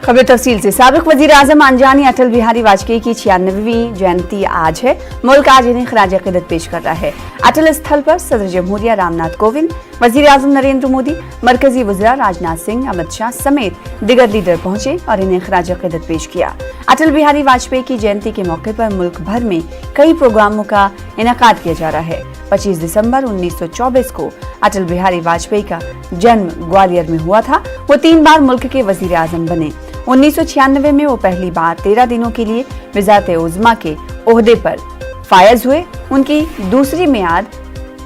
खबर तफसील से। साबिक वजीर आजम अनजानी अटल बिहारी वाजपेयी की 96वीं जयंती आज है। मुल्क आज इन्हें खराज अकीदत पेश कर रहा है। अटल स्थल पर सदर जमहूरिया रामनाथ कोविंद, वजीर आजम नरेंद्र मोदी, मरकजी वज़ीरा राजनाथ सिंह, अमित शाह समेत दिगर लीडर पहुंचे और इन्हें खराज अकीदत पेश किया। अटल बिहारी वाजपेयी की जयंती के मौके पर मुल्क भर में कई प्रोग्रामों का इनेकाद किया जा रहा है। 25 दिसंबर 1924 को अटल बिहारी वाजपेयी का जन्म ग्वालियर में हुआ था। वो 3 बार मुल्क के वजीर आजम बने। 1996 में वो पहली बार 13 दिनों के लिए वज़ारत उज़्मा के ओहदे पर फायज हुए। उनकी दूसरी मियाद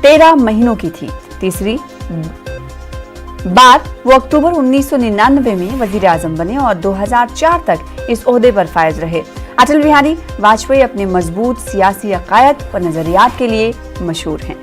13 महीनों की थी। तीसरी बार वो अक्टूबर 1999 में वजीर आजम बने और 2004 तक इस ओहदे पर फायज रहे। अटल बिहारी वाजपेयी अपने मजबूत सियासी अकायद और नजरियात के लिए मशहूर हैं।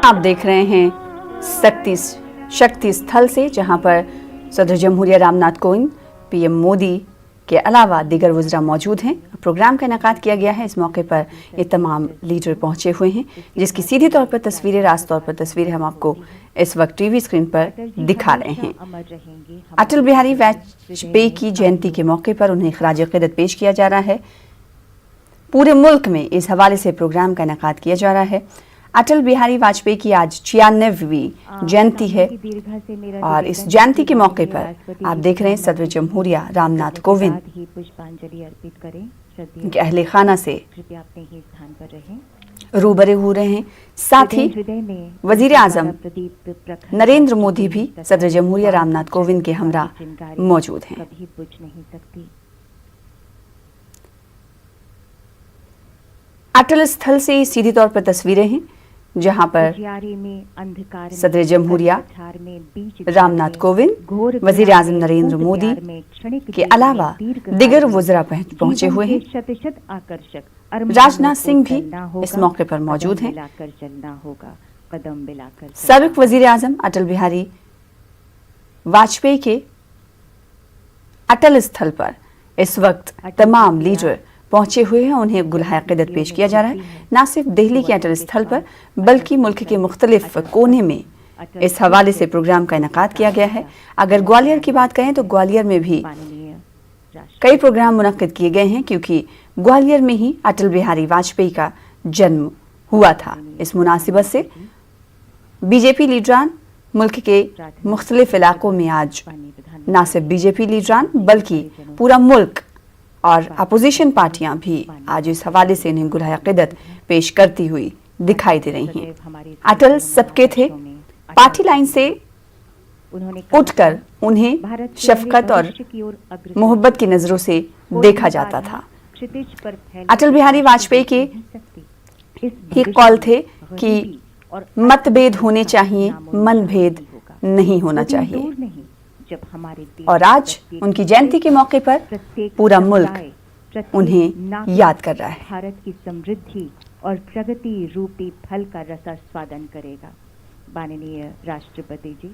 आप देख रहे हैं शक्ति स्थल से, जहां पर सदर जमहूरिया रामनाथ कोविंद, पीएम मोदी के अलावा दीगर वज़रा मौजूद हैं। प्रोग्राम का इनेकाद किया गया है। इस मौके पर ये तमाम लीडर पहुंचे हुए हैं, जिसकी सीधे तौर पर तस्वीरें, रास्त तौर पर तस्वीरें हम आपको इस वक्त टीवी स्क्रीन पर दिखा रहे हैं। अटल बिहारी वाजपेयी की जयंती के मौके पर उन्हें खराज अकीदत पेश किया जा रहा है। पूरे मुल्क में इस हवाले से प्रोग्राम का इनेकाद किया जा रहा है। अटल बिहारी वाजपेयी की आज 96वीं जयंती है और इस जयंती के मौके पर आप देख रहे हैं सदर जमहूरिया रामनाथ कोविंद के अहले खाना से रूबरू हो रहे हैं। साथ ही वजीर आजम नरेंद्र मोदी भी सदर जमहूरिया रामनाथ कोविंद के हमरा मौजूद हैं। अटल स्थल से सीधी तौर पर तस्वीरें हैं, जहां पर सदर जमहूरिया रामनाथ कोविंद, वजीर आजम नरेंद्र मोदी के अलावा दिगर वज़रा पहुंचे हुए हैं। राजनाथ सिंह भी इस मौके पर मौजूद हैं। साबिक वजीर आजम अटल बिहारी वाजपेयी के अटल स्थल पर इस वक्त तमाम लीडर पहुंचे हुए हैं। उन्हें गुलाह अक़ीदत पेश किया जा रहा है। न सिर्फ दिल्ली के अटल स्थल पर बल्कि मुल्क के मुख्तलिफ कोने में इस हवाले से प्रोग्राम का इनेकाद किया गया है। अगर ग्वालियर की बात करें तो ग्वालियर में भी कई प्रोग्राम मुनक्किद किए गए हैं, क्योंकि ग्वालियर में ही अटल बिहारी वाजपेयी का जन्म हुआ था। इस मुनासिबत से बीजेपी लीडरान मुल्क के मुख्तलिफ इलाकों में आज न सिर्फ बीजेपी लीडरान बल्कि पूरा मुल्क और अपोजिशन पार्टियां भी आज इस हवाले से इन्हें गुलाह अक़ीदत पेश करती हुई दिखाई दे रही हैं। अटल सबके थे। पार्टी लाइन से उठकर उन्हें शफकत और मोहब्बत की नजरों से देखा जाता था। अटल बिहारी वाजपेयी के ही कौल थे कि मतभेद होने चाहिए, मनभेद नहीं होना चाहिए। और आज उनकी जयंती के मौके पर पूरा मुल्क उन्हें याद कर रहा है। भारत की समृद्धि और प्रगति रूपी फल का रसास्वादन करेगा। माननीय राष्ट्रपति जी।